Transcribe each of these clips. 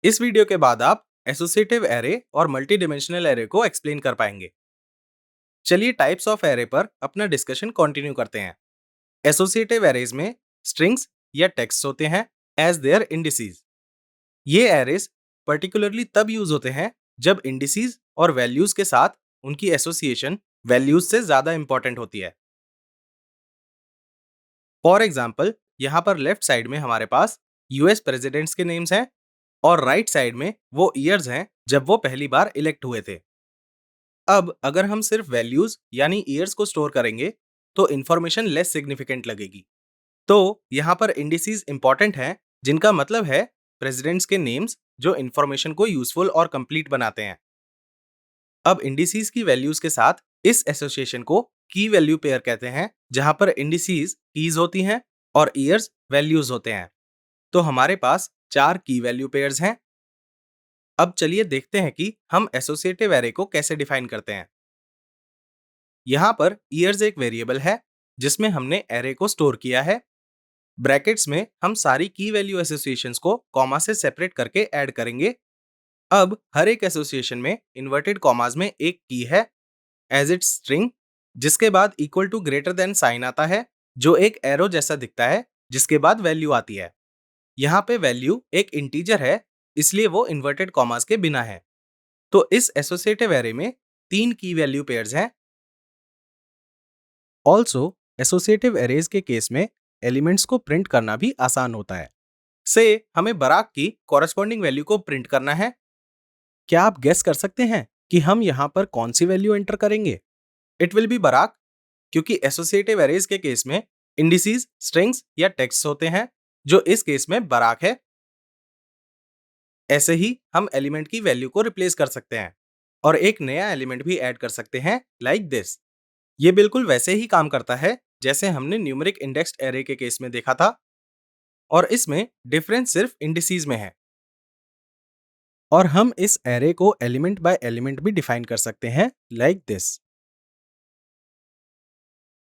इस वीडियो के बाद आप एसोसिएटिव एरे और मल्टी डिमेंशनल एरे को एक्सप्लेन कर पाएंगे। चलिए टाइप्स ऑफ एरे पर अपना डिस्कशन कंटिन्यू करते हैं। एसोसिएटिव एरेज में स्ट्रिंग्स या टेक्स्ट होते हैं एज देयर इंडिसेस। ये एरेज पर्टिकुलरली तब यूज होते हैं जब इंडिसेस और वैल्यूज के साथ उनकी एसोसिएशन वैल्यूज से ज्यादा इंपॉर्टेंट होती है। फॉर एग्जाम्पल, यहाँ पर लेफ्ट साइड में हमारे पास यूएस प्रेसिडेंट्स के नेम्स हैं और राइट साइड में वो ईयर्स हैं जब वो पहली बार इलेक्ट हुए थे। अब अगर हम सिर्फ वैल्यूज यानी ईयर्स को स्टोर करेंगे तो इंफॉर्मेशन लेस सिग्निफिकेंट लगेगी। तो यहाँ पर इंडिसेस इंपॉर्टेंट हैं, जिनका मतलब है प्रेसिडेंट्स के नेम्स जो इंफॉर्मेशन को यूजफुल और कंप्लीट बनाते हैं। अब इंडिसेस की वैल्यूज के साथ इस एसोसिएशन को की वैल्यू पेयर कहते हैं, जहां पर इंडिसेस कीज होती हैं और ईयर्स वैल्यूज होते हैं। तो हमारे पास 4 की वैल्यू पेयर्स हैं। अब चलिए देखते हैं कि हम एसोसिएटिव एरे को कैसे डिफाइन करते हैं। यहाँ पर ईयर्स एक वेरिएबल है जिसमें हमने एरे को स्टोर किया है। ब्रैकेट्स में हम सारी की वैल्यू एसोसिएशंस को कॉमा से सेपरेट करके ऐड करेंगे। अब हर एक एसोसिएशन में इन्वर्टेड कॉमास में एक की है एज इट्स स्ट्रिंग, जिसके बाद equal to greater than sign आता है जो एक एरो जैसा दिखता है, जिसके बाद वैल्यू आती है। यहाँ पे वैल्यू एक इंटीजर है, इसलिए वो इन्वर्टेड कॉमास के बिना है। तो इस एसोसिएटिव एरे में 3 की वैल्यू पेयर्स हैं। ऑल्सो एसोसिएटिव एरेज के केस में एलिमेंट्स को प्रिंट करना भी आसान होता है। से हमें बराक की कॉरेस्पॉन्डिंग वैल्यू को प्रिंट करना है। क्या आप गेस कर सकते हैं कि हम यहाँ पर कौन सी वैल्यू एंटर करेंगे? इट विल बी बराक, क्योंकि एसोसिएटिव एरेज के केस में इंडिसेस स्ट्रिंग्स या टेक्स्ट होते हैं, जो इस केस में बराक है। ऐसे ही हम एलिमेंट की वैल्यू को रिप्लेस कर सकते हैं और एक नया एलिमेंट भी ऐड कर सकते हैं लाइक दिस। ये बिल्कुल वैसे ही काम करता है जैसे हमने न्यूमेरिक इंडेक्स्ड एरे के केस में देखा था, और इसमें डिफरेंस सिर्फ इंडिसेस में है। और हम इस एरे को एलिमेंट बाय एलिमेंट भी डिफाइन कर सकते हैं लाइक दिस।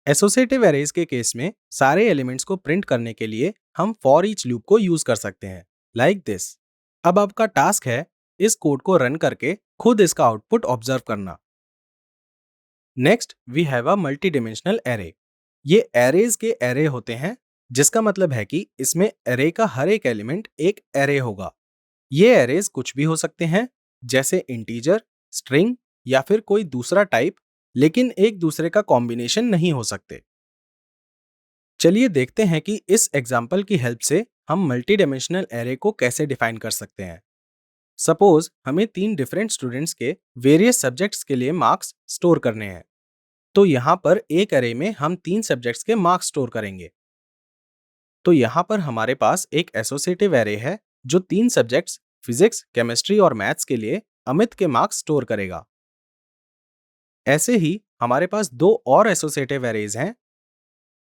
एसोसिएटिव एरेज के केस में सारे एलिमेंट्स को प्रिंट करने के लिए हम फॉर ईच लूप को यूज कर सकते हैं लाइक दिस। अब आपका टास्क है इस कोड को रन करके खुद इसका आउटपुट ऑब्जर्व करना। Next we have a multi dimensional array. ये एरेज के एरे होते हैं, जिसका मतलब है कि इसमें एरे का हर एक एलिमेंट एक एरे होगा। ये एरेज कुछ भी हो सकते हैं, जैसे इंटीजर, स्ट्रिंग या फिर कोई दूसरा टाइप, लेकिन एक दूसरे का कॉम्बिनेशन नहीं हो सकते। चलिए देखते हैं कि इस एग्जाम्पल की हेल्प से हम मल्टी डायमेंशनल एरे को कैसे डिफाइन कर सकते हैं। सपोज हमें 3 डिफरेंट स्टूडेंट्स के वेरियस सब्जेक्ट्स के लिए मार्क्स स्टोर करने हैं। तो यहाँ पर एक एरे में हम 3 सब्जेक्ट्स के मार्क्स स्टोर करेंगे। तो यहाँ पर हमारे पास एक एसोसिएटिव एरे है जो 3 सब्जेक्ट्स फिजिक्स, केमिस्ट्री और मैथ्स के लिए अमित के मार्क्स स्टोर करेगा। ऐसे ही हमारे पास 2 और एसोसिएटिव एरेज हैं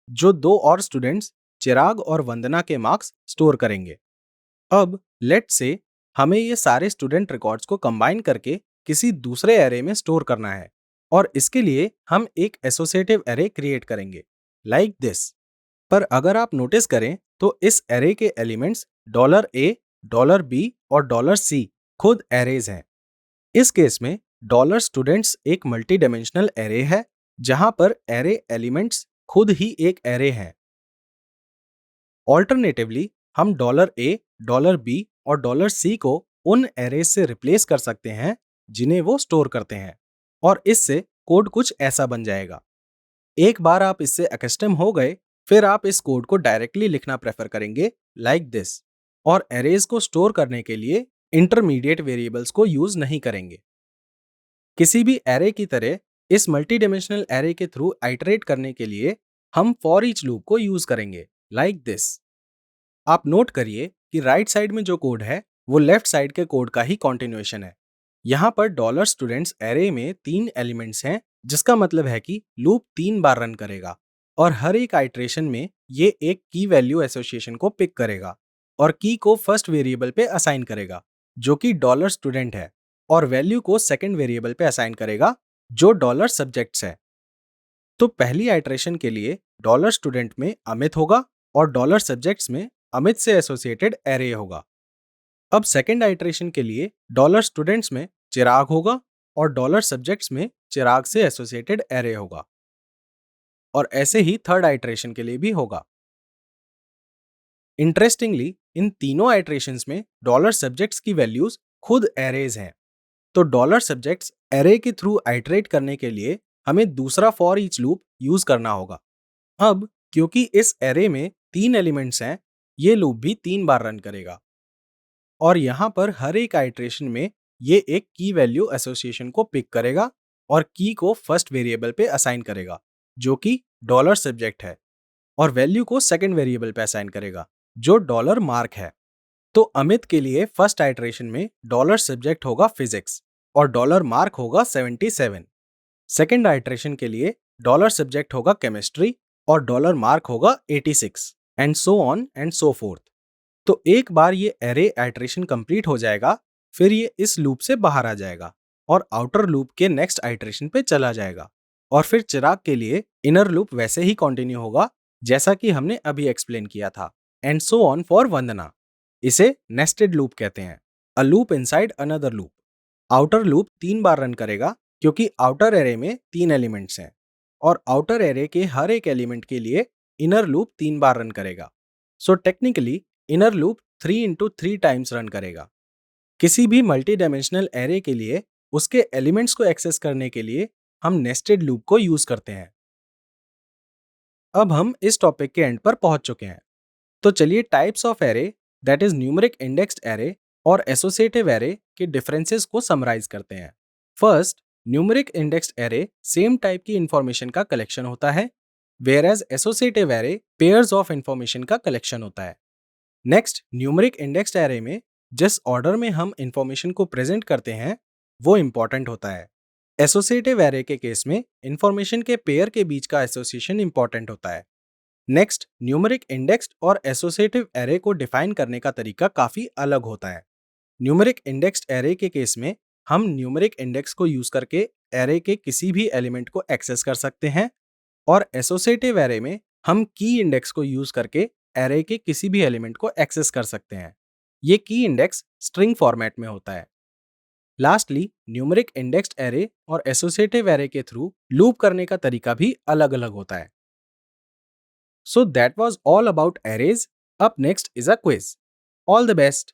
जो 2 और स्टूडेंट्स चिराग और वंदना के मार्क्स स्टोर करेंगे। अब लेट से हमें ये सारे स्टूडेंट रिकॉर्ड्स को कंबाइन करके किसी दूसरे एरे में स्टोर करना है, और इसके लिए हम एक एसोसिएटिव एरे क्रिएट करेंगे लाइक दिस। पर अगर आप नोटिस करें तो इस एरे के एलिमेंट्स $A, $B और $C खुद एरेज हैं। इस केस में $students एक मल्टी डायमेंशनल एरे है, जहां पर एरे एलिमेंट्स खुद ही एक एरे हैं। ऑल्टरनेटिवली हम $A, $B और $C को उन एरेज से रिप्लेस कर सकते हैं जिन्हें वो स्टोर करते हैं, और इससे कोड कुछ ऐसा बन जाएगा। एक बार आप इससे अकस्टम हो गए, फिर आप इस कोड को डायरेक्टली लिखना प्रेफर करेंगे लाइक दिस, और एरेज को स्टोर करने के लिए इंटरमीडिएट वेरिएबल्स को यूज नहीं करेंगे। किसी भी एरे की तरह इस मल्टी डायमेंशनल एरे के थ्रू आइटरेट करने के लिए हम फॉर ईच लूप को यूज करेंगे लाइक दिस। आप नोट करिए कि राइट साइड में जो कोड है वो लेफ्ट साइड के कोड का ही कॉन्टिन्यूएशन है। यहाँ पर $students एरे में 3 एलिमेंट्स हैं, जिसका मतलब है कि लूप 3 बार रन करेगा और हर एक आइटरेशन में ये एक की वैल्यू एसोसिएशन को पिक करेगा और की को फर्स्ट वेरिएबल पे असाइन करेगा जो कि $student है, और वैल्यू को सेकंड वेरिएबल पे असाइन करेगा जो $subjects है। तो पहली आइटरेशन के लिए $student में अमित होगा और $subjects में अमित से एसोसिएटेड एरे होगा। अब सेकेंड आइट्रेशन के लिए डॉलर स्टूडेंट्स में चिराग होगा और डॉलर सब्जेक्ट्स में चिराग से एसोसिएटेड एरे होगा, और ऐसे ही थर्ड आइट्रेशन के लिए भी होगा। इंटरेस्टिंगली इन तीनों आइट्रेशंस में डॉलर सब्जेक्ट्स की वैल्यूज खुद एरेज हैं। तो डॉलर सब्जेक्ट्स एरे के थ्रू आइट्रेट करने के लिए हमें दूसरा फॉर ईच लूप यूज करना होगा। अब क्योंकि इस एरे में 3 एलिमेंट्स हैं, ये लूप भी 3 बार रन करेगा और यहाँ पर हर एक आइट्रेशन में ये एक की वैल्यू एसोसिएशन को पिक करेगा और की को फर्स्ट वेरिएबल पे असाइन करेगा जो कि डॉलर सब्जेक्ट है, और वैल्यू को सेकंड वेरिएबल पे असाइन करेगा जो डॉलर मार्क है। तो अमित के लिए फर्स्ट आइट्रेशन में डॉलर सब्जेक्ट होगा फिजिक्स और डॉलर मार्क होगा 77। सेकंड आइट्रेशन के लिए डॉलर सब्जेक्ट होगा केमिस्ट्री और डॉलर मार्क होगा 86, and so on and so fourth. तो एक बार ये एरे आइट्रेशन कंप्लीट हो जाएगा, फिर ये इस लूप से बाहर आ जाएगा और आउटर लूप के नेक्स्ट आइट्रेशन पे चला जाएगा, और फिर चिराग के लिए इनर लूप वैसे ही कंटिन्यू होगा जैसा कि हमने अभी एक्सप्लेन किया था, एंड सो ऑन फॉर वंदना। इसे नेस्टेड लूप कहते हैं, a loop inside another loop. Outer loop 3 bar run करेगा क्योंकि आउटर एरे में 3 एलिमेंट्स हैं, और आउटर एरे के हर एक एलिमेंट के लिए इनर लूप 3 बार रन करेगा। So technically inner loop 3 into 3 times run करेगा। किसी भी मल्टी डायमेंशनल एरे के लिए उसके एलिमेंट्स को एक्सेस करने के लिए हम नेस्टेड लूप को यूज करते हैं। अब हम इस टॉपिक के एंड पर पहुंच चुके हैं, तो चलिए types of array, that is numeric indexed array और एसोसिएटिव एरे के डिफरेंसेस को समराइज करते हैं। First, numeric indexed array same type की इंफॉर्मेशन का कलेक्शन होता है, whereas associative array pairs of information का कलेक्शन होता है। नेक्स्ट, न्यूमेरिक इंडेक्स्ड एरे में जिस ऑर्डर में हम इंफॉर्मेशन को प्रेजेंट करते हैं वो इंपॉर्टेंट होता है। एसोसिएटिव एरे के केस में इंफॉर्मेशन के पेयर के बीच का एसोसिएशन इंपॉर्टेंट होता है। नेक्स्ट, न्यूमेरिक इंडेक्स्ड और एसोसिएटिव एरे को डिफाइन करने का तरीका काफी अलग होता है। न्यूमेरिक इंडेक्स्ड एरे के केस में हम न्यूमेरिक इंडेक्स को यूज करके एरे के किसी भी एलिमेंट को एक्सेस कर सकते हैं, और एसोसिएटिव एरे में हम की इंडेक्स को यूज करके एरे के किसी भी एलिमेंट को एक्सेस कर सकते हैं। ये की इंडेक्स स्ट्रिंग फॉर्मेट में होता है। लास्टली, न्यूमेरिक इंडेक्स्ड एरे और एसोसिएटिव एरे के थ्रू लूप करने का तरीका भी अलग अलग होता है। So that was all about arrays. Up next is a quiz. All the best.